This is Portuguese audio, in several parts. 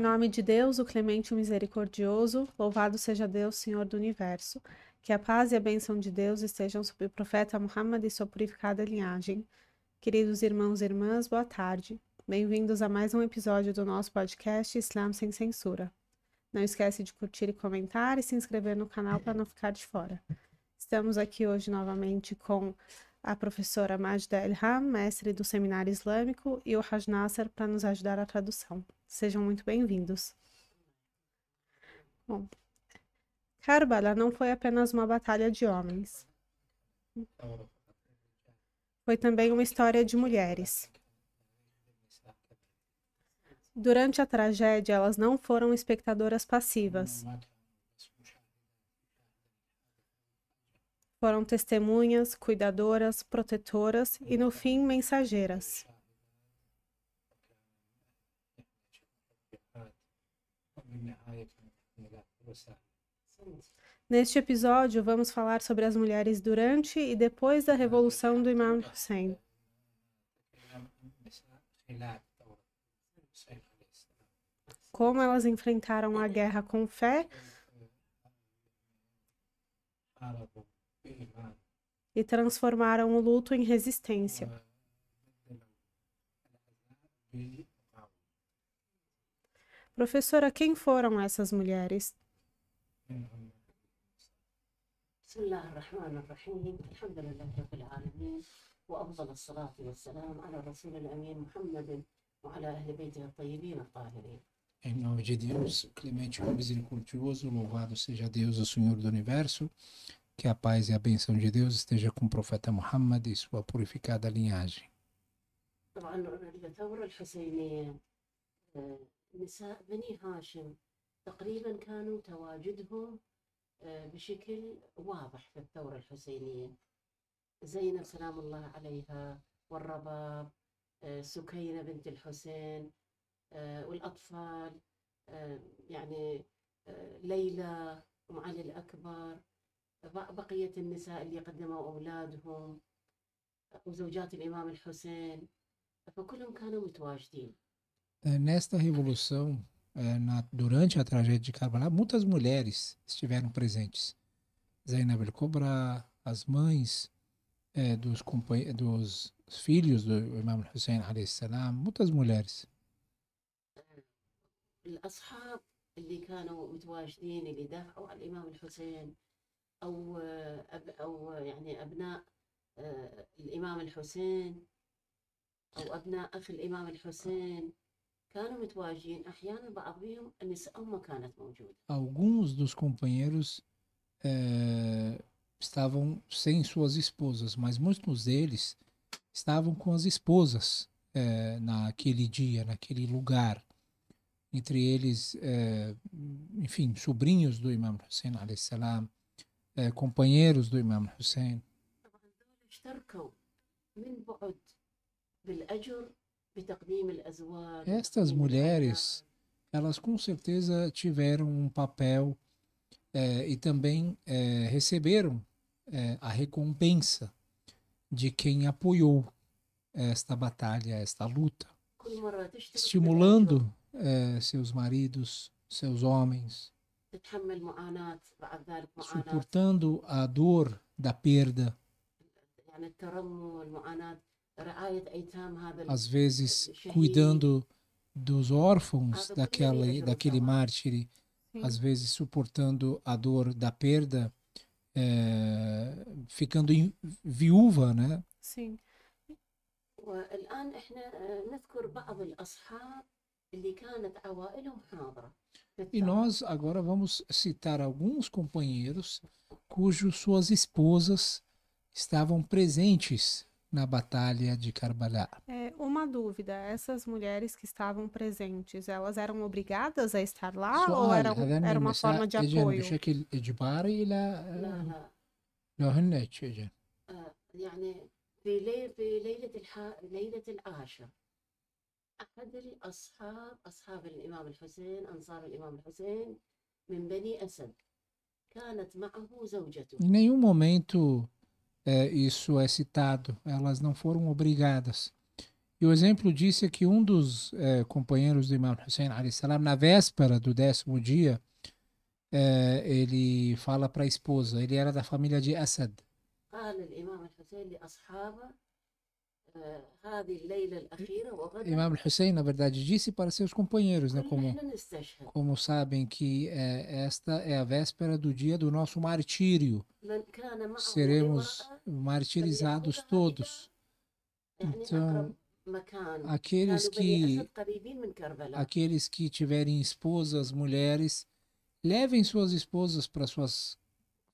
Em nome de Deus, o clemente e o misericordioso, louvado seja Deus, Senhor do Universo. Que a paz e a bênção de Deus estejam sobre o profeta Muhammad e sua purificada linhagem. Queridos irmãos e irmãs, boa tarde. Bem-vindos a mais um episódio do nosso podcast Islam Sem Censura. Não esquece de curtir e comentar e se inscrever no canal para não ficar de fora. Estamos aqui hoje novamente com a professora Majda Elham, mestre do Seminário Islâmico, e o Haj Nasser para nos ajudar a tradução. Sejam muito bem-vindos. Bom, Karbala não foi apenas uma batalha de homens. Foi também uma história de mulheres. Durante a tragédia, elas não foram espectadoras passivas. Foram testemunhas, cuidadoras, protetoras e, no fim, mensageiras. Neste episódio, vamos falar sobre as mulheres durante e depois da Revolução do Imam Hussein. Como elas enfrentaram a guerra com fé e transformaram o luto em resistência. Professora, quem foram essas mulheres? بسم الله الرحمن الرحيم الحمد لله رب العالمين وأفضل الصلاة والسلام على الرسول الأمين محمد وعلى أهل بيته الطيبين الطاهرين. Em nome de Deus, clemente e misericordioso, louvado seja Deus, o Senhor do Universo, que a paz e a bênção de Deus esteja com o profeta Muhammad e sua purificada linhagem. طبعا الثورة الحسينية نساء بني هاشم تقريبا كانوا تواجدهم بشكل واضح في الثورة الحسينية. زينب سلام الله عليها والرباب، سكينة بنت الحسين، والأطفال يعني ليلى أم علي الأكبر، بقية النساء اللي قدموا أولادهم وزوجات الإمام الحسين، فكلهم كانوا متواجدين. Nesta revolução, durante a tragédia de Karbala, muitas mulheres estiveram presentes. Zainab al-Kubra, as mães dos filhos do Imam Hussein, muitas mulheres. الأصحاب اللي كانوا متواجدين اللي دافعوا عن الإمام الحسين أو يعني أبناء الإمام الحسين أو أبناء أخي الإمام الحسين كانوا متواجدين. أحيانا بعض منهم النساء ما كانت موجودة. Alguns dos companheiros estavam sem suas esposas, mas muitos deles estavam com as esposas naquele dia, naquele lugar. Entre eles, enfim, sobrinhos do Imam Hussein, companheiros do Imam Hussein. Estas mulheres, elas com certeza tiveram um papel e também receberam a recompensa de quem apoiou esta batalha, esta luta, estimulando seus maridos, seus homens, suportando a dor da perda, às vezes cuidando dos órfãos daquele mártir, às vezes suportando a dor da perda, ficando viúva, né? Sim. والآن إحنا نذكر بعض الأصحاب اللي كانت عوائلهم حاضرة. E nós agora vamos citar alguns companheiros cujas suas esposas estavam presentes na batalha de Karbala. Uma dúvida, essas mulheres que estavam presentes, elas eram obrigadas a estar lá ou era uma forma de apoio? بشكل إجباري لا لا هن اجن. يعني في ليلة العاشر أحد أصحاب الإمام الحسين، أنصار الإمام الحسين من بني أسد، كانت معه زوجته. Em nenhum momento isso é citado, elas não foram obrigadas. E o exemplo disso é que um dos companheiros do Imam Hussein, alayhi salam, na véspera do 10º dia, ele fala para a esposa, ele era da família de Asad. قال الإمام الحسين لأصحابه هذه الليلة الأخيرة وغدا Imam Hussein, na verdade, disse para seus companheiros, né, كلنا إحنا نستشهد como sabem que esta é a véspera do dia do nosso martírio. من كان معه Seremos امرأة martirizados فليأخذها todos. يعني Então, أقرب مكان aqueles كانوا بني أسد que, قريبين من كربلاء aqueles que tiverem esposas, mulheres, levem suas esposas para suas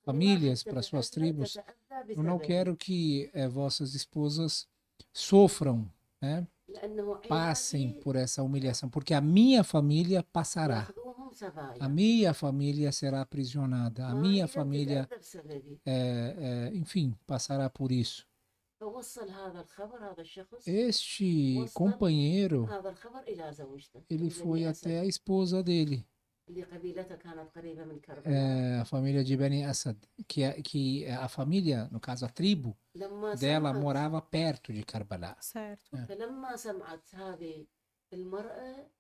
famílias, para suas tribos. تتأذى Eu não بسببه quero que vossas esposas sofram, né? لأنه Passem عيالي por essa humilhação, porque a minha família passará. يأخذوهم A سبايا minha família será aprisionada. A ما minha هي família, تتأذى بسببي enfim, passará por isso. فوصل هذا الخبر هذا الشخص Este وصل companheiro, هذا الخبر إلى زوجته ele من foi بني até أسد a esposa dele, اللي قبيلتها كانت قريبة من كربلاء a família de Bani Asad, que a família, no caso a tribo لما dela, سمعت morava perto de Karbala. Certo. فلما سمعت هذه المرأة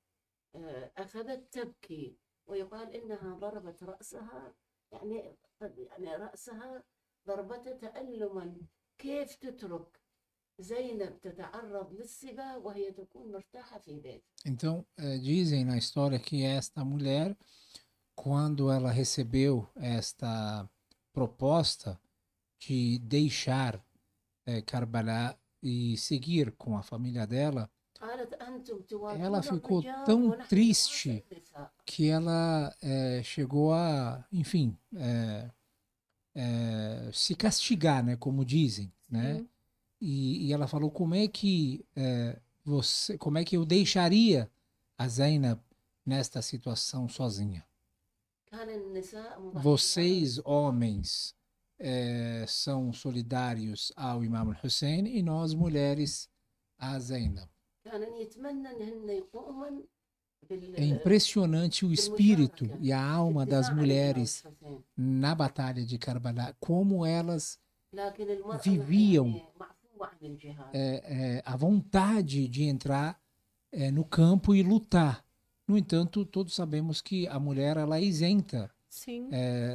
أخذت تبكي ويقال إنها ضربت رأسها يعني رأسها ضربته تألما كيف تترك زينب تتعرض للسبا وهي تكون مرتاحة في بيت Então, dizem na história que esta mulher, quando ela recebeu esta proposta de deixar Karbala e seguir com a família dela, قالت أنتم ela تواجهون ficou الرجال tão ونحن triste نواجه النساء que ela chegou a, enfim, se castigar, né, como dizem, né? Sim. E ela falou como é que eu deixaria a Zainab nesta situação sozinha? كان النساء مضحيات Vocês, homens, são solidários ao Imam Hussein e nós, mulheres, a Zainab. كان يتمنى أنهن يقومن É impressionante o espírito e a alma das بالدفاع عن الإمام mulheres الحسين na batalha de Karbala, como elas لكن المرأة viviam يعني معفوة عن الجهاد a vontade de entrar no campo e lutar. No entanto, todos sabemos que a mulher ela é isenta Sim.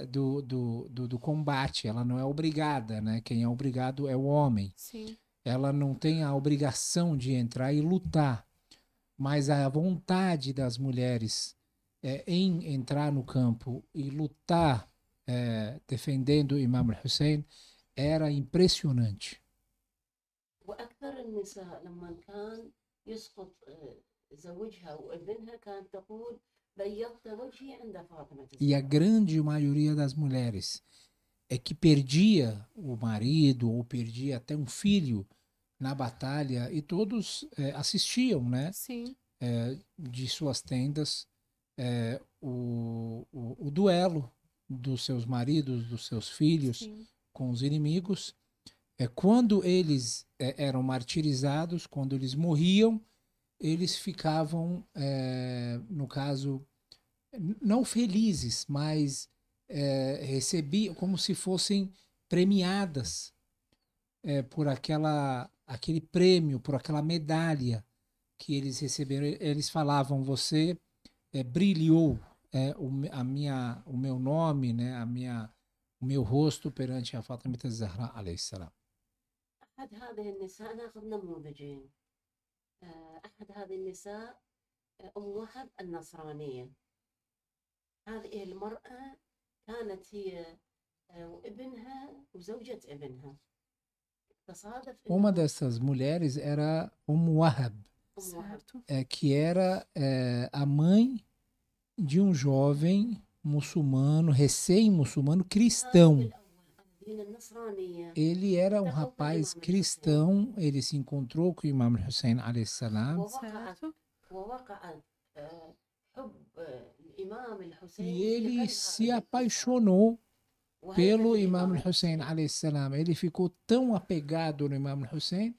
do combate, ela não é obrigada, né? Quem é obrigado é o homem. Sim. Ela não tem a obrigação de entrar e lutar, mas a vontade das mulheres em entrar no campo e lutar defendendo o Imam Hussein era impressionante. وأكثر النساء لما كان يسقط زوجها وابنها كانت تقول بيضت وجهي عند فاطمة E a grande maioria das mulheres é que perdia o marido ou perdia até um filho na batalha e todos assistiam, né, Sim. de suas tendas o duelo dos seus maridos, dos seus filhos Sim. com os inimigos. Quando eles eram martirizados, quando eles morriam, eles ficavam, no caso, não felizes, mas recebiam como se fossem premiadas por aquele prêmio, por aquela medalha que eles receberam. Eles falavam: você brilhou o meu nome, né, o meu rosto perante a Fátima Zahra alayhi salam. أحد هذه النساء ناخذ نموذجين أحد هذه النساء أم وهب النصرانية هذه المرأة كانت هي وابنها وزوجة ابنها تصادف Uma dessas mulheres era Wahab, أم وهب Certo. que era a mãe de um jovem muçulmano, recém-muçulmano, cristão. الدين النصرانية Ele era um rapaz cristão, ele se encontrou com o Imam Hussein alayhi salam Certo. ووقعت حب الإمام الحسين e في ele قلب se هذه apaixonou الأسرة. pelo وهيبة Imam الإمام Hussein alayhi salam. Ele ficou tão apegado no Imam Hussein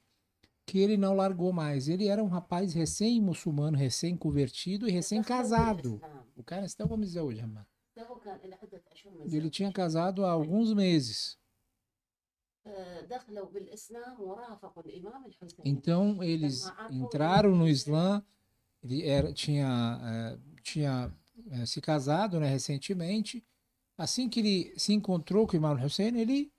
que ele não largou mais. Ele era um rapaz recém-muçulmano, recém-convertido e recém-casado. O cara estava متزوج. له كان إلى عدة أشهر من Ele زواج. tinha casado há alguns meses. دخلوا بالإسلام ورافقوا الإمام الحسين. Então eles entraram no Islã. Ele tinha se casado, né, recentemente. Assim que ele se encontrou com o Imam Hussein, ele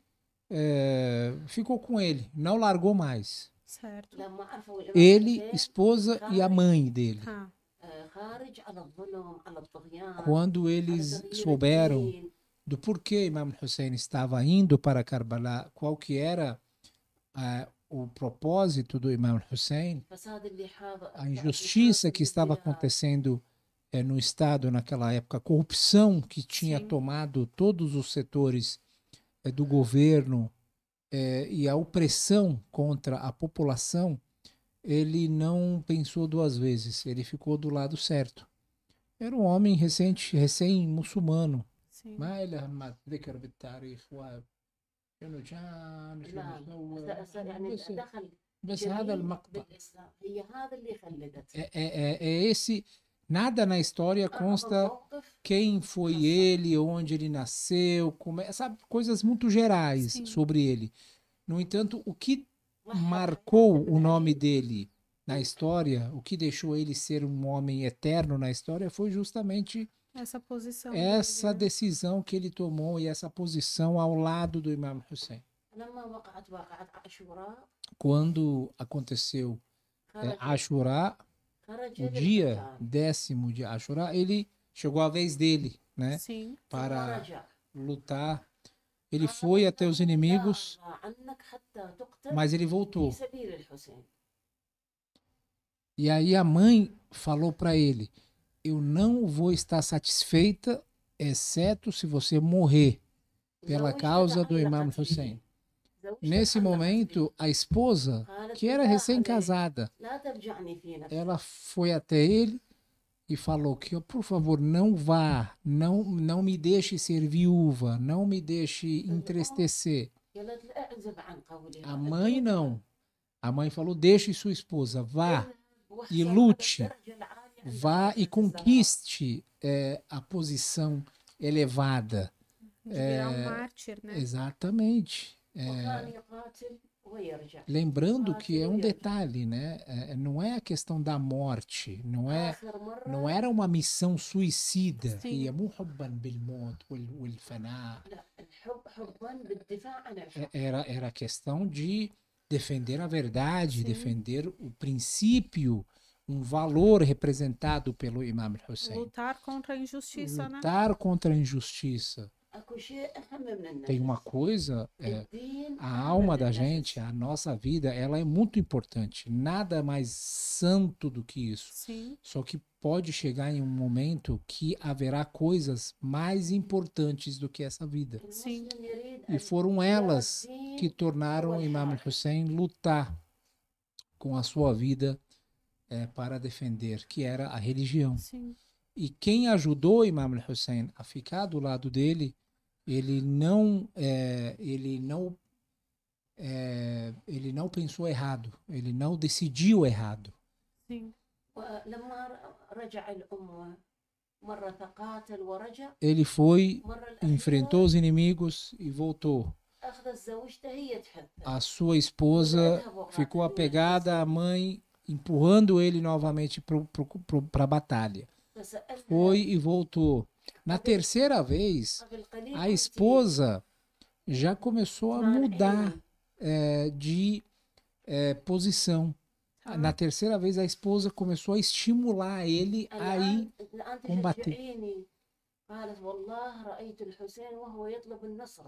ficou com ele, não largou mais. Certo. لما عرفوا الإمام Ele, الحسين esposa e a mãe dele. Tá. خارج على الظلم على الطغيان Quando على eles تغيير souberam الدين. do porquê Imam Hussein estava indo para Karbala, qual que era o propósito do Imam Hussein, فساد اللي a injustiça que estava acontecendo no Estado naquela época, a corrupção que tinha Sim. tomado todos os setores do governo e a opressão contra a população, ele não pensou duas vezes, ele ficou do lado certo. Era um homem recém-muçulmano. Sim. ما له ما ذكر بالتاريخ وإنه كان لا شو يعني بس, دخل بس هذا جميل المقطع بالإسلام. هي هذا اللي خلدت é esse. Nada na história أعظم consta موقف. quem foi ele, onde ele nasceu, sabe, coisas muito gerais Sim. sobre ele. No entanto, o que ضحى marcou بحياته o nome بالعلم. dele na história, o que deixou ele ser um homem eterno na história, foi justamente Essa posição essa dele, né? decisão que ele tomou e essa posição ao lado do Imam Hussein. لما وقعت واقعة عاشوراء Quando aconteceu خرج Ashura, خرج o dia للقتال 10º de Ashura, ele chegou a vez dele, né, Sim. para ورجع. lutar. Ele foi até os inimigos, لا أرضى عنك حتى تقتل mas ele في voltou. سبيل الحسين. E aí a mãe falou para ele: eu não vou estar satisfeita, exceto se você morrer pela زوجته causa do Imam تعلقت به. Hussein. زوجته Nesse تعلقت momento, a esposa, به. قالت que era بالله عليك recém-casada, لا ترجعني في نفسك. ela foi até ele e falou que, por favor, não vá, não me deixe ser viúva, não me deixe entristecer. قالت له اعزب عن قولها. A mãe não. A mãe falou: deixe sua esposa, vá, اذهب واحصل e على lute, الدرجة العالية عند vá e حضرة الزهراء. conquiste a posição elevada. De virar um mártir, né? Exatamente. وكان يقاتل ويرجع. Lembrando que é um detalhe, né? Não é a questão da morte, آخر مرة não era uma missão suicida. Sim. هي مو حبا بالموت والفناء. لا الحب حبا بالدفاع عن الحق. Era a questão de defender a verdade, Sim. defender o princípio, um valor representado pelo Imam Hussein. Lutar contra a injustiça, né? Lutar contra a injustiça. اكو شيء اهم من النفس. Tem uma coisa, الدين a أهم alma من da النفس. gente, a nossa vida, ela é muito importante. Nada mais santo do que isso. Sim. Só que pode chegar em um momento que haverá coisas mais importantes do que essa vida. المسلم يريد E أن foram يرى elas الدين que tornaram o Imam Hussein lutar com a sua vida para defender, que era a religião. Sim. E quem ajudou o Imam Hussein a ficar do lado dele, ele não pensou errado, ele não decidiu errado. Sim. ولما رجع الأمة مرة فقاتل ورجع Ele foi, مرة enfrentou os inimigos e voltou. أخذت زوجته هي تحثه. A sua esposa ficou apegada à mãe, empurrando ele novamente para a batalha. فسألها Foi e voltou. Na terceira vez, قبل قليل a قلتي esposa já começou a mudar اسمعيني. de posição. Na terceira vez, a esposa começou a estimular ele a ir الآن combater. تشجعيني. قالت والله رأيت الحسين وهو يطلب النصر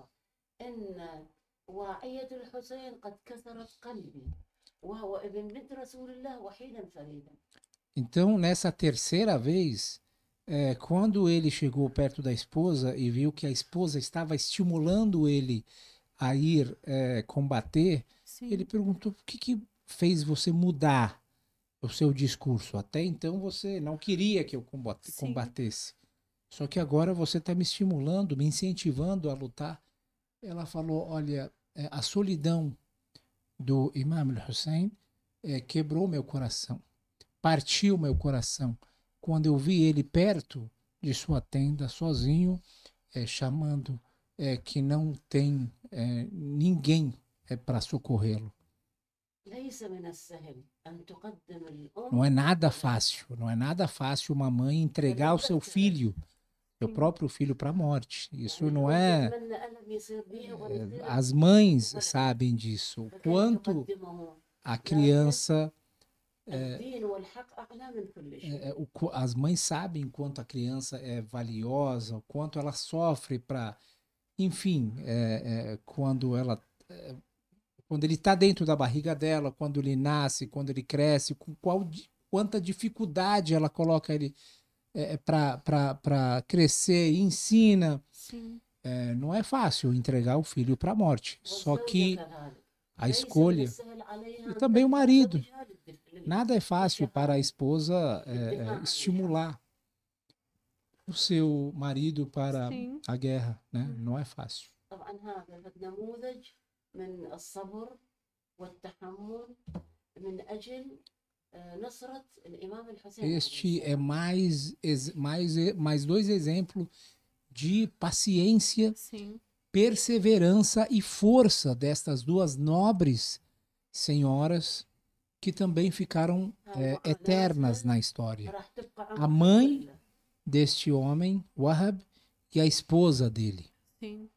إن واعية الحسين قد كسرت قلبي وهو ابن بنت رسول الله وحيدا فريدا. Então, nessa terceira vez, quando ele chegou perto da esposa e viu que a esposa estava estimulando ele a ir combater, Sim. ele perguntou: o que fez você mudar o seu discurso? Até então você não queria que eu Sim. combatesse. Só que agora você está me estimulando, me incentivando a lutar. Ela falou: olha, a solidão do Imam Hussein quebrou meu coração, partiu meu coração. Quando eu vi ele perto de sua tenda, sozinho, chamando que não tem ninguém para socorrê-lo. ليس من السهل أن تقدم الأم Não é nada fácil, não é nada fácil uma mãe entregar o seu filho, seu próprio filho, para a morte. Isso não é. تتمنى ألم يصير بيها ولا يصير As mães sabem disso, o فكيف quanto تقدمه a criança. الدين والحق أعلى من كل شيء. As mães sabem quanto a criança é valiosa, o quanto ela sofre para. Enfim, quando ele está dentro da barriga dela, quando ele nasce, quando ele cresce, quanta dificuldade ela coloca ele para crescer, ensina. Sim. Não é fácil entregar o filho para a morte. Só que والزوجة كذلك. a ليس من escolha, السهل عليها e أن também o تدفع marido. زوجها Nada é fácil para a esposa estimular o seu marido para Sim. a guerra, né? Não é fácil. طبعا هذا نموذج من الصبر والتحمل من أجل نصرة الإمام الحسين. Este é mais dois exemplos de paciência, Sim. perseverança e força destas duas nobres senhoras que também ficaram eternas na história. راح تبقى A عمرها mãe كله. deste homem, Wahab, e a esposa dele. Sim.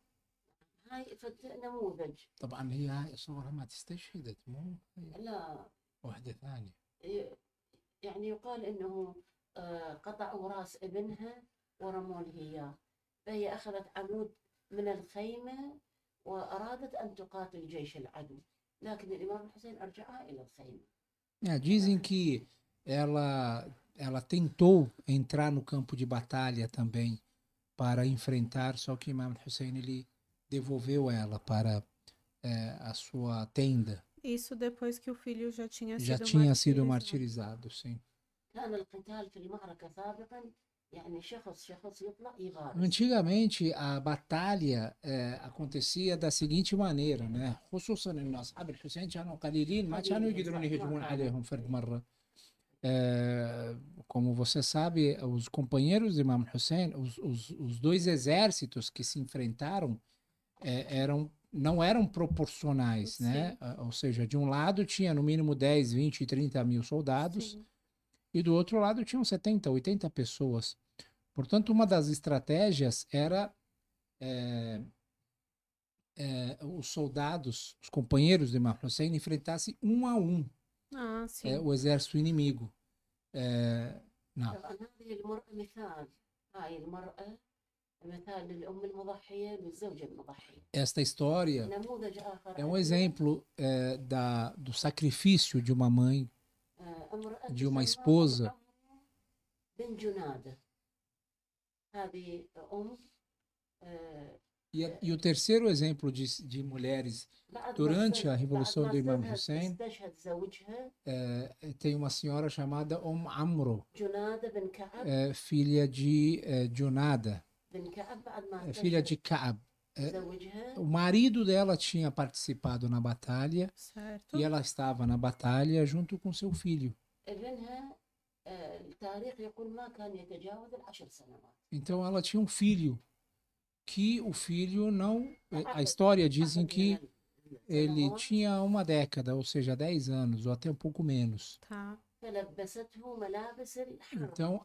هاي نموذج. طبعا هي صورها ما تستشهدت مو لا واحدة ثانية. يعني يقال انه قطعوا راس ابنها ورموا له اياه، فهي اخذت عمود من الخيمه وارادت ان تقاتل جيش العدو، لكن الامام الحسين ارجعها الى الخيمه. Dizem que ela tentou entrar no campo de batalha também para enfrentar, só que Imam Hussein ele devolveu ela para a sua tenda. Isso depois que o filho já tinha sido martirizado, sim. كان القتال في المعركة سابقا يعني شخص يطلع يغارس. Antigamente a batalha acontecia da seguinte maneira, né? خصوصا إن أصحاب الحسين كانوا قليلين ما كانوا يقدرون يهجمون عليهم فرد مرة. Como você sabe, os companheiros de Imam Hussein, os dois exércitos que se enfrentaram não eram proporcionais, né? Ou seja, de um lado tinha no mínimo 10, 20, 30 mil soldados. Sim. E do outro lado tinham 70, 80 pessoas. Portanto, uma das estratégias era os soldados, os companheiros de Imam Hussein, enfrentassem um a um o exército inimigo. Não. Esta história é um exemplo do sacrifício de uma mãe, de uma esposa. E o terceiro exemplo de mulheres durante a Revolução do Imam Hussein tem uma senhora chamada Amro, filha de Junada, filha de Ka'ab. O marido dela tinha participado na batalha. Certo. E ela estava na batalha junto com seu filho. Então ela tinha um filho, que o filho não... A história dizem que ele tinha uma década, ou seja, 10 anos, ou até um pouco menos. Tá. Então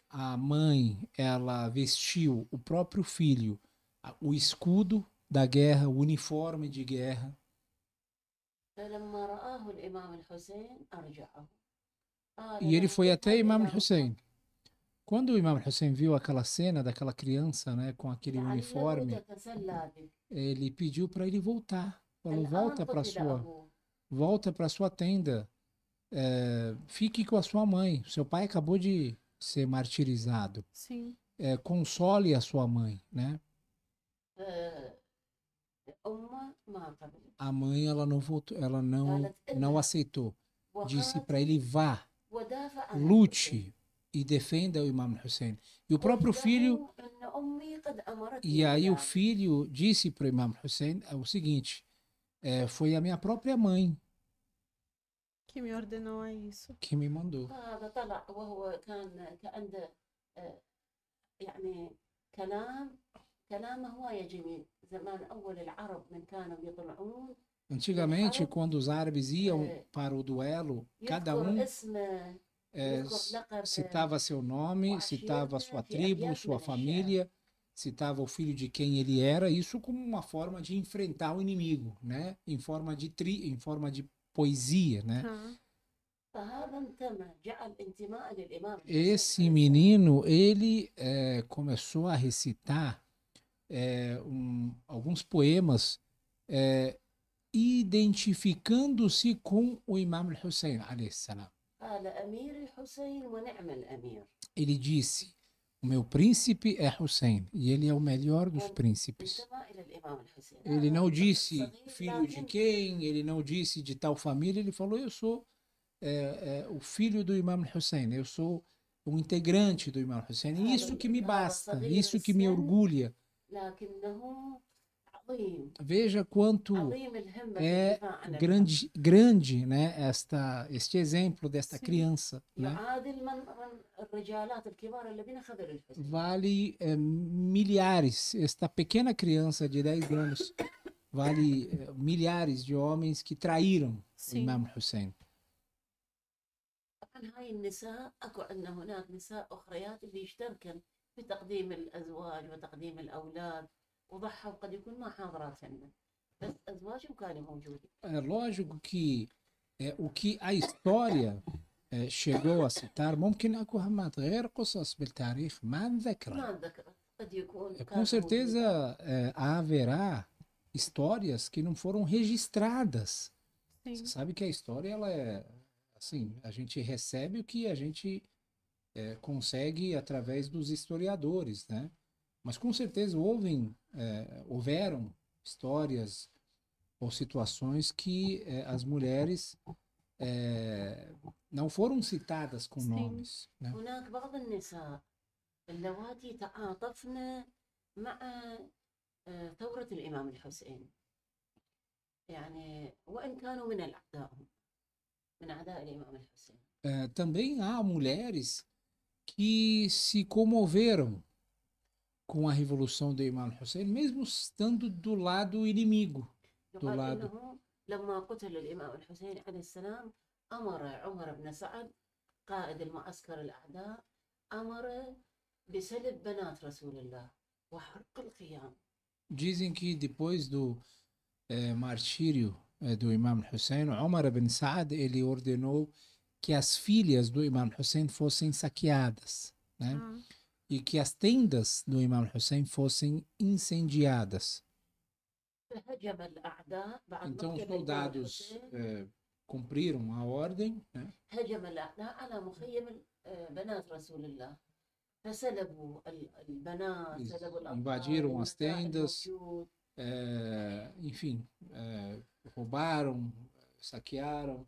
a mãe, ela vestiu o próprio filho, o escudo da guerra, o uniforme de guerra. E ele foi até Imam Hussein. Quando o Imam Hussein viu aquela cena daquela criança, né, com aquele uniforme, ele pediu para ele voltar. Falou, volta para sua tenda, fique com a sua mãe. Seu pai acabou de ser martirizado. Sim. Console a sua mãe, né? A mãe, ela não voltou, ela não aceitou. Disse para ele, vá, lute e defenda o Imam Hussein. E o próprio filho... E aí o filho disse para o Imam Hussein o seguinte, foi a minha própria mãe que me ordenou a isso, que me mandou. كلامه هواية جميل. زمان أول العرب من كانوا يطلعون Antigamente, للحرب quando os árabes iam آه، para o duelo, cada يذكر اسمه، eh, يذكر لقبه citava seu nome, citava وعشيرته sua في tribo, أبيات sua من الشعر. família, citava o filho de quem ele era, isso como uma forma de enfrentar o inimigo, né? Em forma de poesia, né? ها. فهذا انتمى، جعل انتماء للإمام الحسين Esse عليه السلام. menino, ele começou a recitar alguns poemas identificando-se com o Imam al-Hussein, alayhi salam. قال أمير الحسين ونعم الأمير. Ele disse: o meu príncipe é Hussein e ele é o melhor dos príncipes. انتمى إلى الإمام الحسين. Ele não disse صغير filho de لكن quem, ele não disse de tal família, ele falou: eu sou o filho do Imam Hussein, eu sou um integrante do Imam Hussein. E isso que me basta, isso que me orgulha. لكنه عظيم Veja quanto عظيم الهمة في é الدفاع عن الحق. grande, né, este exemplo desta Sim. criança, né? يعادل من الرجالات الكبار الذين خذلوا الحسين. Vale milhares, esta pequena criança de 10 anos vale milhares de homens que traíram o Sim. Imam Hussein. طبعا هاي النساء اكو عندنا هناك نساء اخريات اللي يشتركن في تقديم الازواج وتقديم الاولاد وضحوا قد يكون ما حاضرات عندنا بس ازواجهم كانوا موجودين. É lógico que o que a história chegou a citar ممكن أكو همات غير قصص بالتاريخ ما نذكرها. ما ذكرت قد يكون Com كانوا certeza haverá histórias que não foram registradas. Sim. Você sabe que a história, ela é assim, a gente recebe o que a gente consegue através dos historiadores, né? Mas com certeza houveram histórias ou situações que as mulheres não foram citadas com Sim. nomes, né? هناك بعض النساء اللواتي تعاطفن مع ثورة الإمام الحسين، يعني وإن كانوا من الأعداء من أعداء الإمام الحسين. Também há mulheres que se comoveram com a revolução do Imam Hussein, mesmo estando do lado inimigo. يقال lado. إنه لما قتل الإمام الحسين عليه السلام أمر عمر بن سعد قائد المعسكر الأعداء أمر بسلب بنات رسول الله وحرق الخيام. Dizem que depois do martírio do Imam Hussein, Omar ibn Saad, ele ordenou que as filhas do Imam Hussein fossem saqueadas, né? Ah. E que as tendas do Imam Hussein fossem incendiadas. فهجم الأعداء بعد Então os مقتل الإمام soldados الحسين cumpriram a ordem, né? هجم الأعداء على مخيم بنات رسول الله فسلبوا البنات سلبوا الأطفال Invadiram as المتاع tendas, الموجود. enfim, roubaram, saquearam.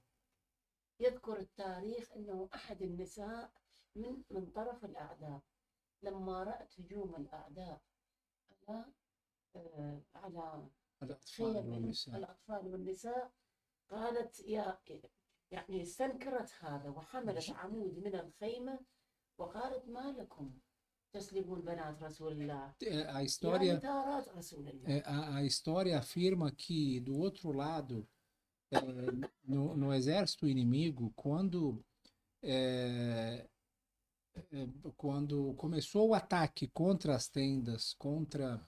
يذكر التاريخ أنه أحد النساء من طرف الأعداء لما رأت هجوم الأعداء على الأطفال خيم والنساء. الأطفال والنساء قالت يعني استنكرت هذا وحملت عمود من الخيمة وقالت ما لكم تسلبون بنات رسول الله A يا história, متارات رسول الله. a história afirma que do outro lado, no exército inimigo, quando começou o ataque contra as tendas, contra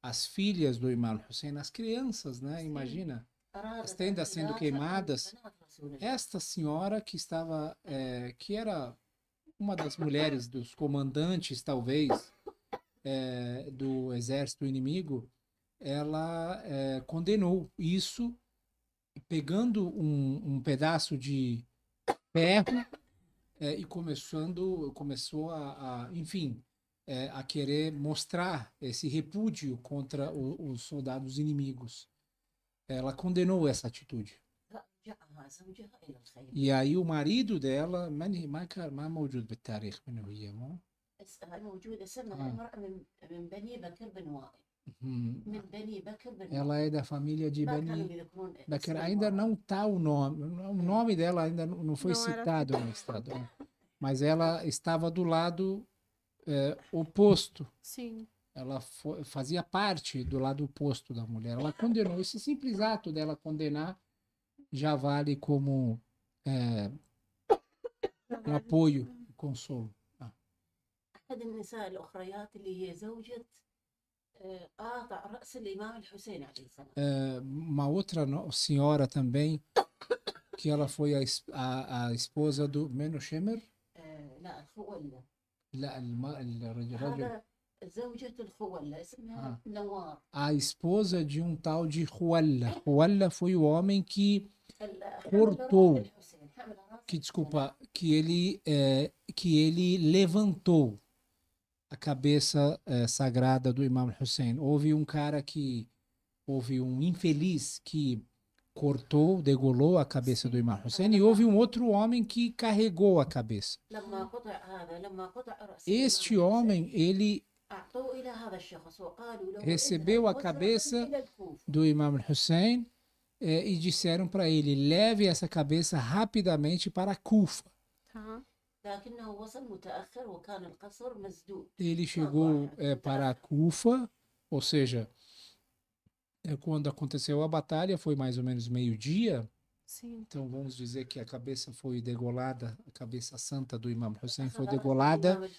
as filhas do Imam Hussein, as crianças, né? Sim. Imagina, as أرادت tendas sendo اعتداء queimadas. بنات رسول الله. Esta senhora que estava, que era uma das mulheres dos comandantes, talvez, do exército inimigo, ela condenou isso, pegando um pedaço de ferro e começou enfim, a querer mostrar esse repúdio contra os soldados inimigos. Ela condenou essa atitude. فجاءها زوجها إلى الخيمة. E aí o marido dela, ما موجود بالتاريخ من هي مو؟ هاي موجودة اسمها امرأة من بني بكر بن وائل. Uhum. من بني بكر بن وائل. Ela é da família de ما كانوا Bani يذكرون Bakr. اسم Ainda المرأة. não está o nome dela ainda não foi Não era citado no estado, mas ela estava do lado oposto, Sim. fazia parte do lado oposto da mulher. Ela condenou. Esse simples ato dela condenar já vale como um apoio, um consolo. أحد النساء الأخريات اللي هي زوجة قاطع رأس الإمام الحسين عليه السلام. Uma outra senhora também, que ela foi a esposa do Meno Shemer. لا الخولة. لا الرجل. هذا زوجة الخولة اسمها نوار. A esposa de um tal de Hualla. Hualla foi o homem que cortou, que ele levantou a cabeça sagrada do Imam Hussein. Houve um infeliz que cortou, degolou a cabeça do Imam Hussein, e houve um outro homem que carregou a cabeça. Este homem, ele recebeu a cabeça do Imam Hussein e disseram para ele: leve essa cabeça rapidamente para Kufa. Ele chegou para Kufa, ou seja, quando aconteceu a batalha, foi mais ou menos meio-dia. Então vamos dizer que a cabeça foi degolada, a cabeça santa do Imam Hussein foi degolada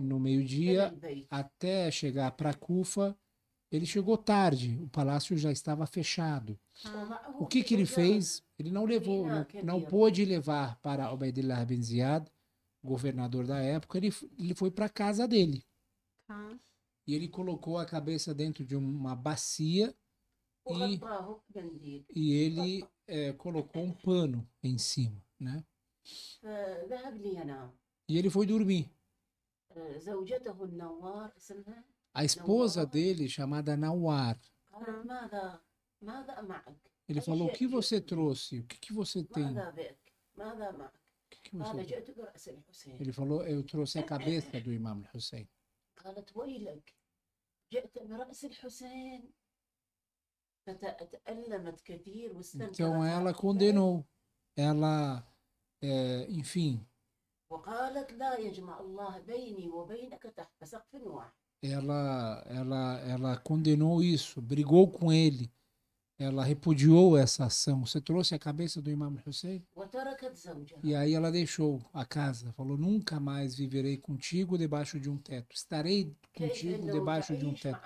no meio-dia até chegar para Kufa. Ele chegou tarde, o palácio já estava fechado. O que ele fez? Ele não levou, não pôde levar para Ubaydillah bin Ziyad, governador da época. Ele foi para a casa dele. E ele colocou a cabeça dentro de uma bacia e ele colocou um pano em cima, né? E ele foi dormir. A esposa dele, chamada Nawar, ele falou: o que você trouxe? O que você tem? Ele falou: eu trouxe a cabeça do Imam Hussein. Então ela condenou. Ela, enfim, ela condenou isso, brigou com ele. Ela repudiou essa ação. Você trouxe a cabeça do Imam Hussein? E aí ela deixou a casa. Falou: nunca mais viverei contigo debaixo de um teto. Estarei contigo debaixo de um teto.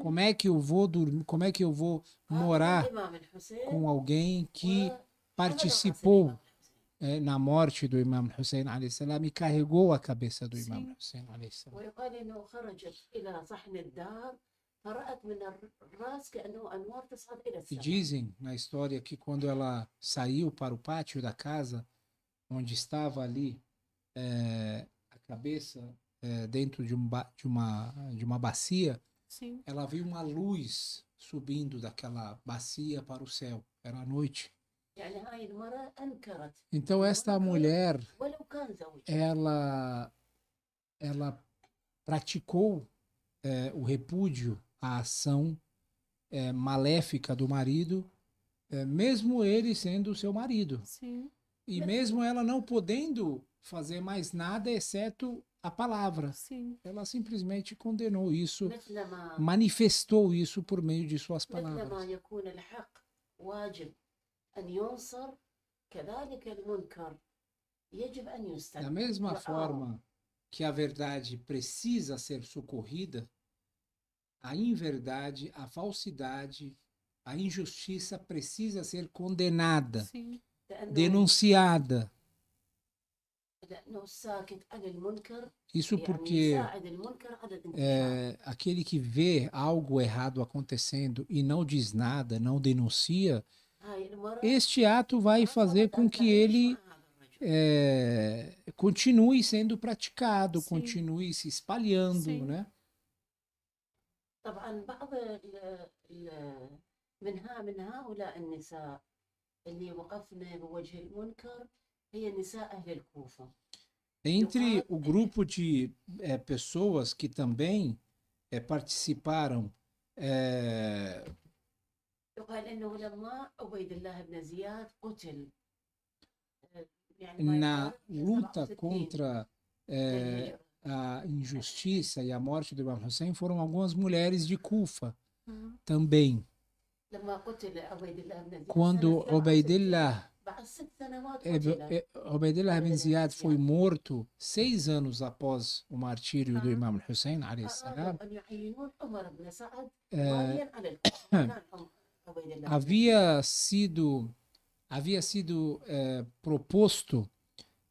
Como é que eu vou dormir? Como é que eu vou morar com alguém que participou na morte do Imam Hussein alayhi salam e carregou a cabeça do Imam Hussein alayhi salam? E dizem na história que quando ela saiu para o pátio da casa, onde estava ali a cabeça dentro de uma bacia, ela viu uma luz subindo daquela bacia para o céu. Era a noite. Então esta mulher, ela praticou o repúdio à ação maléfica do marido, mesmo ele sendo seu marido. E mesmo ela não podendo fazer mais nada exceto a palavra. Ela simplesmente condenou isso, manifestou isso por meio de suas palavras. Da mesma forma que a verdade precisa ser socorrida, a inverdade, a falsidade, a injustiça precisa ser condenada, denunciada. Isso porque aquele que vê algo errado acontecendo e não diz nada, não denuncia, este ato vai fazer com que ele continue sendo praticado, continue se espalhando, né? طبعا بعض من هؤلاء النساء اللي وقفنا بوجه المنكر هي نساء أهل الكوفة. Entre o grupo de pessoas que também participaram يقال إنه لما عبيد الله بن زياد قتل na luta contra a injustiça e a morte do Imam Hussein foram algumas mulheres de Kufa Ah, também. لما قتل عبيد الله بن زياد Quando سنة 67 Ubaidillah, بعد 6 سنوات قتل Ubaidillah bin عبيد الله بن Ziyad foi زياد. morto 6 anos após o martírio do Ah. Imam Hussein, alayhi salam. أرادوا أن يعينون عمر بن سعد Eh, واليا على الكوفة كان عبيد الله بن زياد. havia sido proposto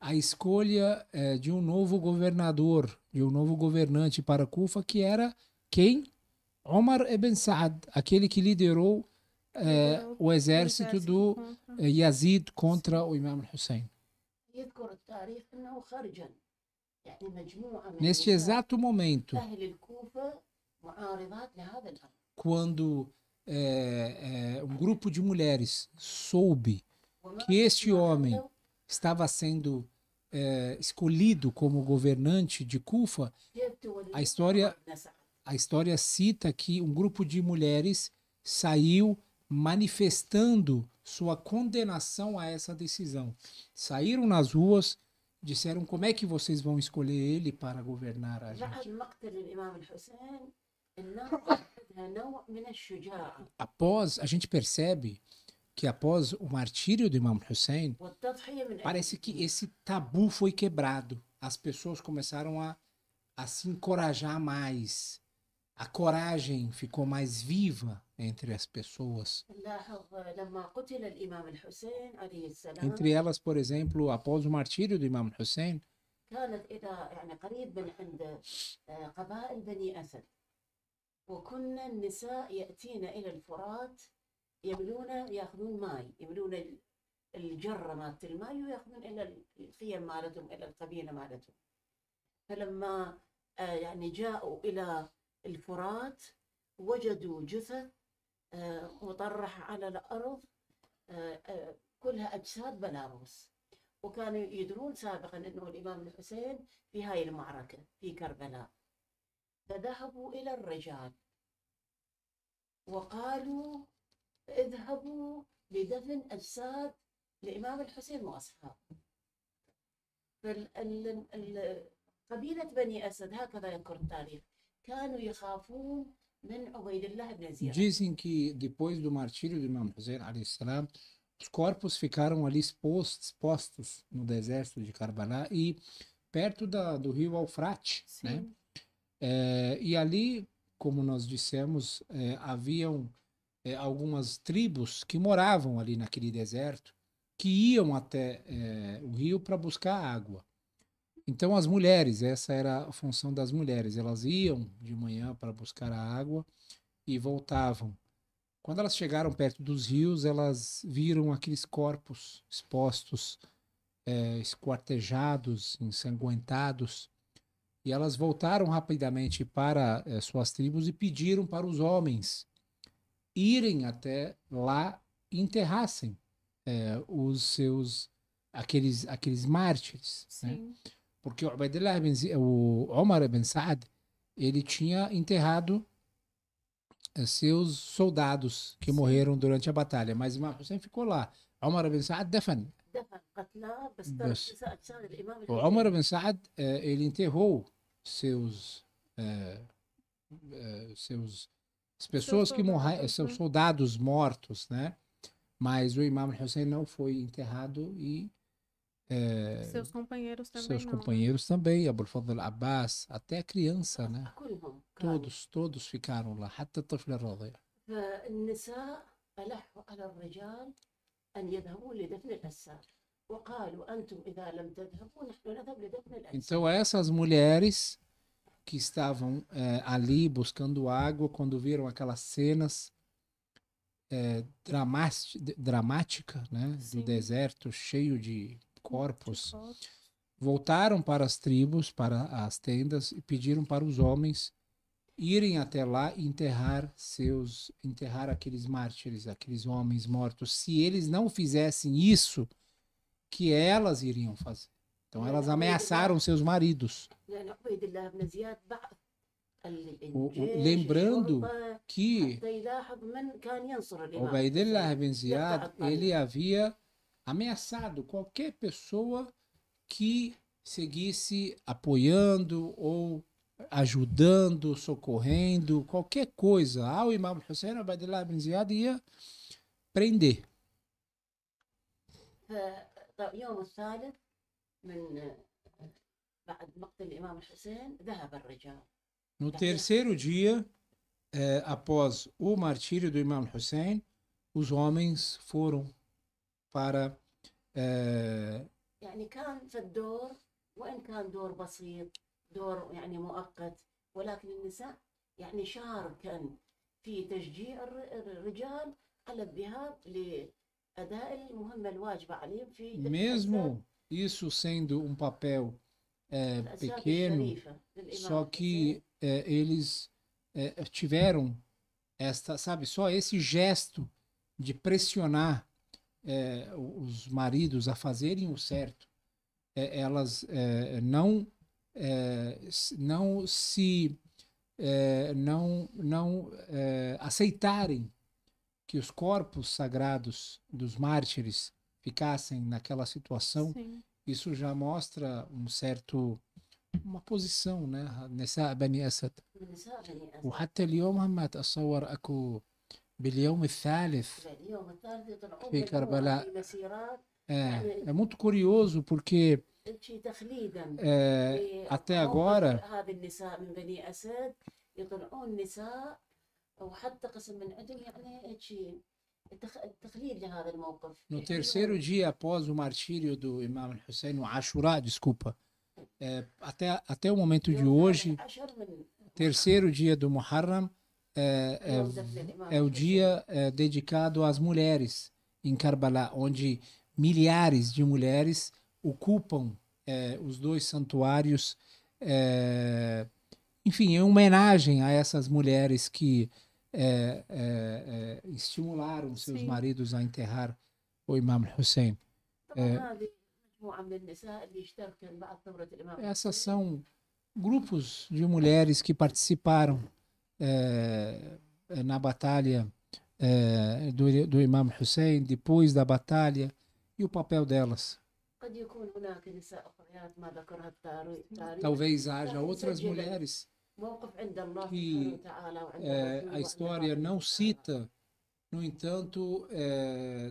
a escolha de um novo governador, de um novo governante para Kufa, que era quem? Omar ibn Saad, aquele que liderou o exército do contra. Yazid contra o Imam Hussein. يذكر التاريخ أنه خرجا يعني مجموعة من Neste النساء exato momento, أهل الكوفة معارضات لهذا الأمر. quando um grupo de mulheres soube وما que este ما homem خلوا estava sendo escolhido como governante de Kufa, كيف تولون a história عمر بن سعد. a história cita que um grupo de mulheres saiu manifestando sua condenação a essa decisão. Saíram nas ruas, disseram como é que vocês vão escolher ele para governar a gente. بعد مقتل الإمام الحسين الناس عندها نوع من الشجاعة A gente percebe que após o martírio do Imam Hussein, والتضحية من أجل parece que الدين. esse tabu foi quebrado. As pessoas começaram a se encorajar mais. A coragem ficou mais viva entre as pessoas. نلاحظ لما قتل الإمام الحسين عليه السلام Entre elas, por exemplo, após o martírio do Imam Hussein, كانت إلى يعني قريب من عند قبائل بني أسد، وكنا النساء يأتين إلى الفرات ياخذون ماي، يملون الجرة مالت الماي وياخذون إلى الخيم مالتهم إلى القبيلة مالتهم. فلما يعني جاءوا إلى الفرات وجدوا جثث مطرحة على الأرض كلها أجساد بلا رؤوس، وكانوا يدرون سابقا أنه الإمام الحسين في هاي المعركة في كربلاء، فذهبوا إلى الرجال وقالوا اذهبوا لدفن أجساد الإمام الحسين وأصحابه. قبيلة بني أسد هكذا يذكر التاريخ كانوا يخافون من عبيد الله بن زياد. dizem que depois do martírio do Imam Hussein, alayhi salam, os corpos ficaram ali expostos no deserto de Karbala e perto do rio Eufrate, né? Sim. E ali, como nós dissemos, haviam algumas tribos que moravam ali naquele deserto, que iam até o rio para buscar água. Então as mulheres, essa era a função das mulheres, elas iam de manhã para buscar a água e voltavam. Quando elas chegaram perto dos rios, elas viram aqueles corpos expostos, esquartejados, ensanguentados, e elas voltaram rapidamente para suas tribos e pediram para os homens irem até lá e enterrassem aqueles mártires, né? Sim. Porque o Omar ibn Saad, ele tinha enterrado seus soldados que morreram durante a batalha, mas Imam Hussein ficou lá. Omar ibn Saad defende. دفن قتلاه بس ترك أجساد الإمام O Omar الحسين. ibn Saad, ele enterrou as pessoas que morreram, soldados, seus né? soldados mortos, né? Mas o Imam Hussein não foi enterrado e Seus companheiros também seus não, né? companheiros também, Abu Fadl Abbas, até a criança, né? كلهم كانوا. Todos ficaram lá, حتى الطفل الرضيع. فالنساء ألحوا على الرجال أن يذهبوا لدفن الأجساد، وقالوا أنتم إذا لم تذهبوا نحن نذهب لدفن الأجساد. Então essas mulheres que estavam ali buscando água, quando viram aquelas cenas dramáticas, né, do Sim. deserto cheio de corpos, Tipo, voltaram para as tribos, para as tendas e pediram para os homens irem até lá e enterrar aqueles mártires, aqueles homens mortos. Se eles não fizessem isso, que elas iriam fazer. Então elas ameaçaram seus maridos. لأن عبيد الله بن زياد بعث Lembrando que حتى يلاحظ من كان ينصر الإمام Ubaidillah الحسين. bin Ziyad, ele havia ameaçado qualquer pessoa que seguisse apoiando ou ajudando, socorrendo, qualquer coisa ao Imam Hussein, Ubaydullah ibn Ziyad ia prender. فيوم الثالث من بعد مقتل الإمام الحسين ذهب الرجال. No terceiro dia, após o martírio do Imam Hussein, os homens foram para يعني كان في الدور وإن كان دور بسيط دور يعني مؤقت ولكن النساء يعني شاركن في تشجيع الرجال على الذهاب لأداء المهمة الواجبة عليهم في mesmo isso sendo um papel pequeno, só que eles tiveram sabe, só esse gesto de pressionar os maridos a fazerem o certo, elas não aceitarem que os corpos sagrados dos mártires ficassem naquela situação. Sim. Isso já mostra uma posição, né? نساء بني أسد. وحتى اليوم هم أتصور أكو باليوم الثالث في كربلاء. É muito curioso porque até agora no terceiro dia após o martírio do Imam Hussein, no Ashura, desculpa, até o momento de hoje, terceiro dia do Muharram, é o dia dedicado às mulheres em Karbala, onde milhares de mulheres ocupam os dois santuários, enfim, em homenagem a essas mulheres que estimularam seus maridos a enterrar o Imam Hussein. Essas são grupos de mulheres que participaram na batalha do Imam Hussein, depois da batalha, e o papel delas. Talvez haja outras mulheres que a história não cita, no entanto,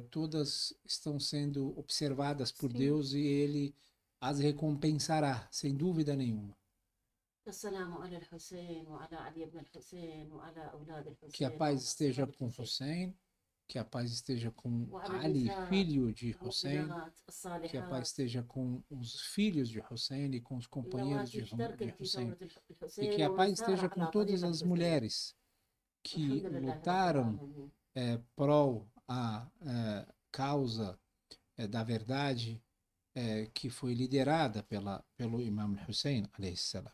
todas estão sendo observadas por Deus e Ele as recompensará, sem dúvida nenhuma. Que a paz esteja com Hussein, que a paz esteja com Ali, filho de Hussein, que a paz esteja com os filhos de Hussein e com os companheiros de Hussein, e que a paz esteja com todas as mulheres que lutaram prol a causa da verdade que foi liderada pelo Imam Hussein, alayhi salam.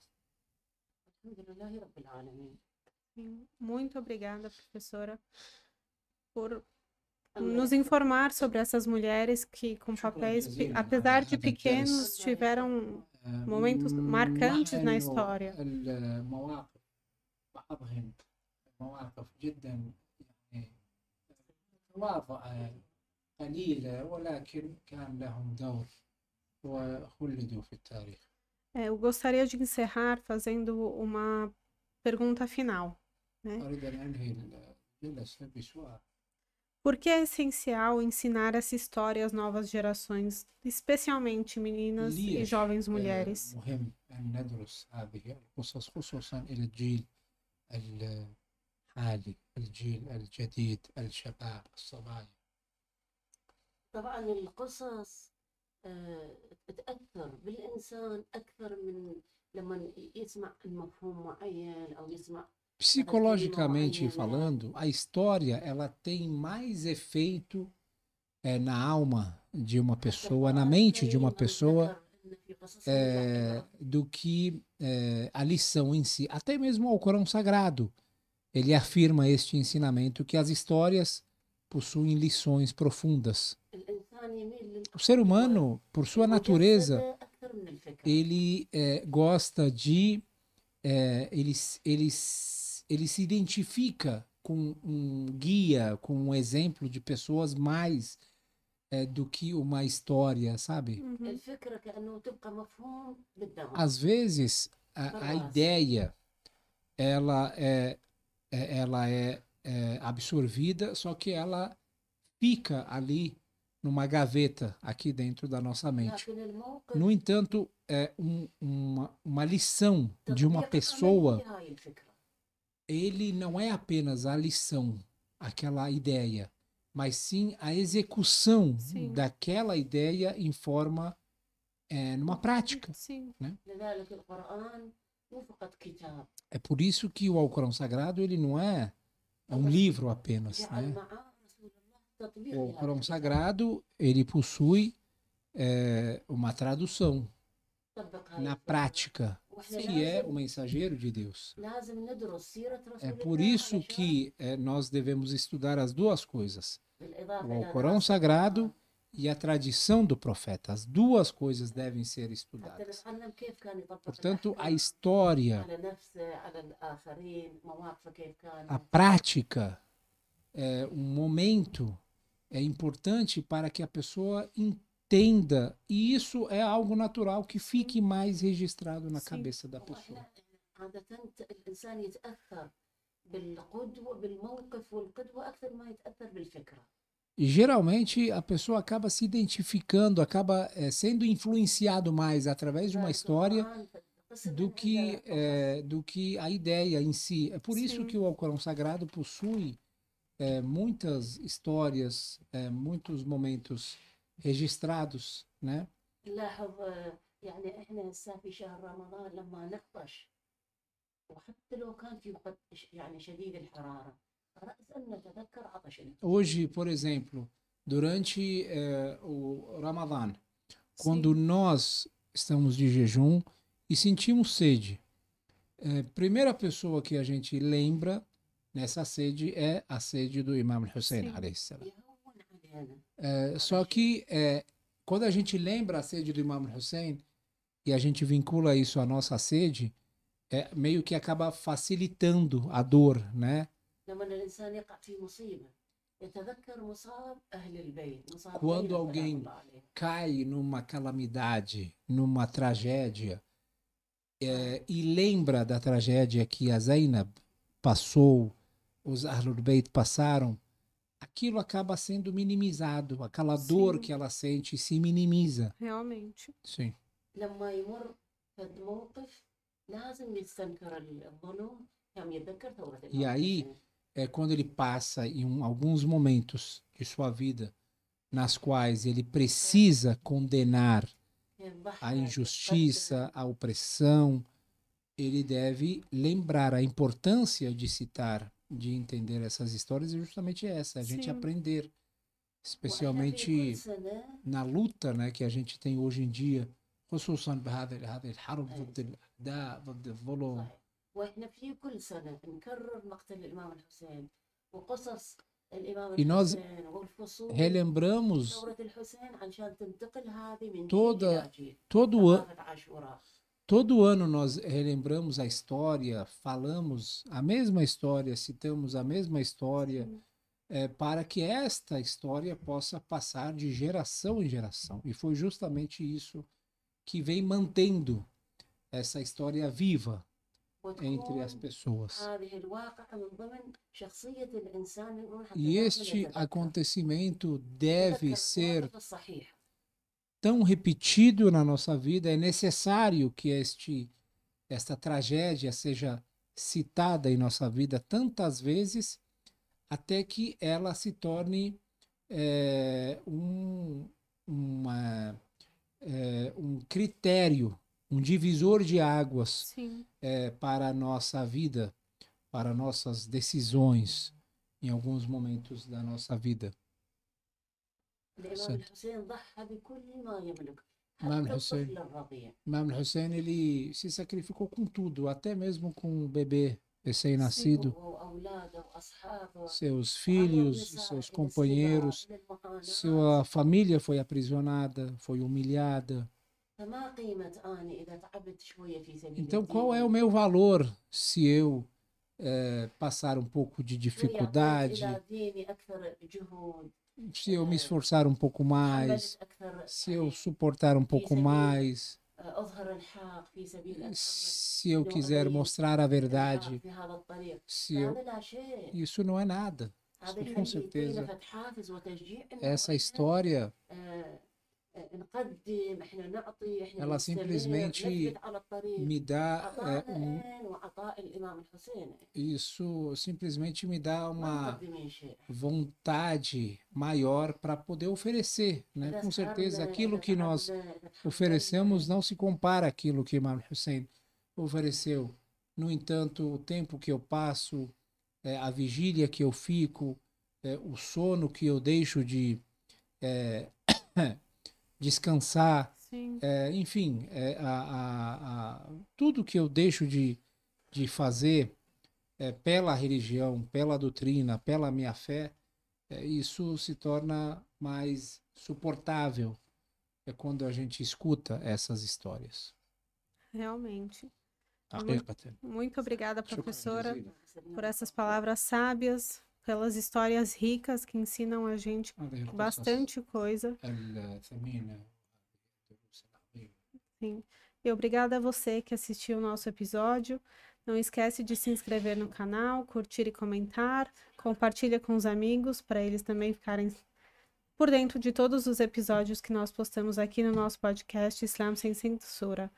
Muito obrigada, professora, por nos informar sobre essas mulheres que, com papéis, apesar de pequenos, tiveram momentos marcantes na história. Eu gostaria de encerrar fazendo uma pergunta final, né? Por que é essencial ensinar essa história às novas gerações, especialmente meninas e jovens mulheres? طبعا القصص تأثر بالإنسان أكثر من لما يسمع المفهوم معين أو يسمع. Psicologicamente falando, a história ela tem mais efeito na alma de uma pessoa, na mente de uma pessoa, do que a lição em si. Até mesmo o Alcorão Sagrado, ele afirma este ensinamento que as histórias possuem lições profundas. O ser humano, por sua natureza, ele gosta de... Ele se identifica com um guia, com um exemplo de pessoas mais do que uma história, sabe? Uhum. الفكرة كأنه تبقى مفهوم بالدماغ. Às vezes, a بالراس. ideia, ela é absorvida, só que ela fica ali numa gaveta aqui dentro da nossa mente. لكن الموقف No entanto, uma lição de uma تطبيق pessoa, عملي هاي الفكرة. ele não é apenas a lição, aquela ideia, mas sim a execução Sim. daquela ideia em forma, numa prática. Sim. لذلك القرآن مو فقط كتاب. É por isso que o Alcorão Sagrado, ele não é um livro apenas, جعل né? معاه رسول الله تطبيق O لهذا Alcorão الكتاب. Sagrado, ele possui uma tradução طبق هاي na الفكرة. prática, وإحنا que é لازم o mensageiro de Deus. لازم ندرس سيرة رسول É por الله isso علشان que nós devemos estudar as duas coisas, بالإضافة o إلى Alcorão دراسة Sagrado القرآن e a tradição do profeta. As duas coisas devem ser حتى estudadas. نتعلم كيف كان يطبق Portanto, a الأحكام história, على نفسه على الآخرين مواقفه كيف a كانت. prática, um momento é importante para que a pessoa entenda, e isso é algo natural que fique mais registrado na Sim. cabeça da pessoa. وإحنا عادة الإنسان يتأثر بالقدوة بالموقف والقدوة أكثر ما يتأثر بالفكرة. E geralmente a pessoa acaba se identificando, acaba sendo influenciado mais através de uma ذلك história القرآن قسم do من que, عنده قصص. do que a ideia em si. É por isso Sim. que o Alcorão Sagrado possui muitas histórias, muitos momentos registrados, né? نلاحظ يعني إحنا هسه في شهر رمضان لما نعطش وحتى لو كان في وقت يعني شديد الحرارة رأسا نتذكر عطش الإنسان. Hoje, por exemplo, durante o Ramadã, quando Sim. nós estamos de jejum e sentimos sede, primeira pessoa que a gente lembra nessa sede é a sede do Imam Hussein, Sim. alayhi salam. يهون علينا. Só que quando a gente lembra a sede do Imam Hussein e a gente vincula isso à nossa sede, meio que acaba facilitando a dor, né? لما الإنسان يقع في مصيبة يتذكر مصاب أهل البيت مصاب Quando زينب alguém سلام الله عليها. cai numa calamidade, numa tragédia, e lembra da tragédia que a Zainab passou, os Ahlul Bayt passaram, aquilo acaba sendo minimizado, aquela dor Sim. que ela sente se minimiza. Realmente. Sim. لما يمر فد موقف لازم يستنكر الظلم كم يتذكر ثورة E الإمام aí, الحسين. quando ele passa em alguns momentos de sua vida nas quais ele precisa condenar كيف ضحى a كيف injustiça, قدم. a opressão, ele deve lembrar a importância de citar, de entender essas histórias, é justamente essa, a gente Sim. aprender, وإحنا في especialmente كل سنة na luta, né, que a gente tem hoje em dia, خصوصا بهذه الحرب ضد الأعداء ضد الظلم. صحيح. وإحنا في كل سنة نكرر مقتل الإمام الحسين وقصص الإمام E nós الحسين والفصول relembramos ثورة الحسين عشان تنتقل هذه من جيل toda إلى جيل. todo ثقافة عاشوراء. todo ano nós relembramos a história, falamos a mesma história, citamos a mesma história, Sim. para que esta história possa passar de geração em geração. E foi justamente isso que vem mantendo essa história viva entre as وتكون pessoas. هذه الواقعة من ضمن شخصية الإنسان يقولون حتى E دائما este يتذكر. acontecimento deve يتذكر ser المواقف الصحيحة. tão repetido na nossa vida, é necessário que esta tragédia seja citada em nossa vida tantas vezes até que ela se torne um critério, um divisor de águas Sim. para a nossa vida, para nossas decisões em alguns momentos da nossa vida. الإمام Certo. الحسين ضحى بكل ما يملك الإمام حتى الحسين. الطفل الرضيع. Imam Hussein, ele se sacrificou com tudo, até mesmo com o bebê recém-nascido, وأولاده وأصحابه. seus وعرض filhos, نساء seus إلى companheiros, السباع، إلى المهانات. sua família foi aprisionada, foi humilhada. فما قيمة أنا إذا تعبت شوية في سبيل Então, qual é o الدين meu valor se eu passar um pouco de شوي أعطيت dificuldade, إلى ديني أكثر جهود، se eu me esforçar um pouco mais, تحملت أكثر se eu يعني suportar um في pouco سبيل mais, أظهر الحق في سبيل أتمم se eu إنه quiser أبين mostrar a الحق verdade, في هذا الطريق، se eu... فهذا لا شيء. Isso não é nada. هذا Isso, com يخلي يعطينا certeza. فد حافز وتشجيع إنه Essa إحنا história, نقدم، إحنا نعطي، إحنا ela نستمر، simplesmente نثبت على الطريق. me dá عطاءنا وعطاء الإمام الحسين، isso simplesmente me dá ما uma مقدمين شيء. vontade maior para poder oferecer, né? إذا Com certeza, سهرنا، aquilo إذا que nós تعبنا، إذا oferecemos تحملنا، não se compara àquilo que Imam Hussein ofereceu. No entanto, o tempo que eu passo, a vigília que eu fico, o sono que eu deixo de descansar, Sim. enfim, tudo que eu deixo de fazer pela religião, pela doutrina, pela minha fé, isso se torna mais suportável quando a gente escuta essas histórias. Realmente. حقيقة. Muito obrigada, شكراً professora, جزيلاً. por essas palavras sábias, pelas histórias ricas que ensinam a gente هذه القصص bastante coisa. الثمينة. Sim. E obrigada a você que assistiu o nosso episódio. Não esquece de se inscrever no canal, curtir e comentar. Compartilha com os amigos para eles também ficarem por dentro de todos os episódios que nós postamos aqui no nosso podcast Islam Sem Censura.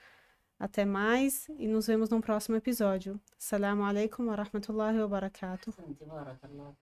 Até mais e nos vemos no próximo episódio. Assalamu alaikum wa rahmatullahi wa barakatuh. أحسنت، بارك الله.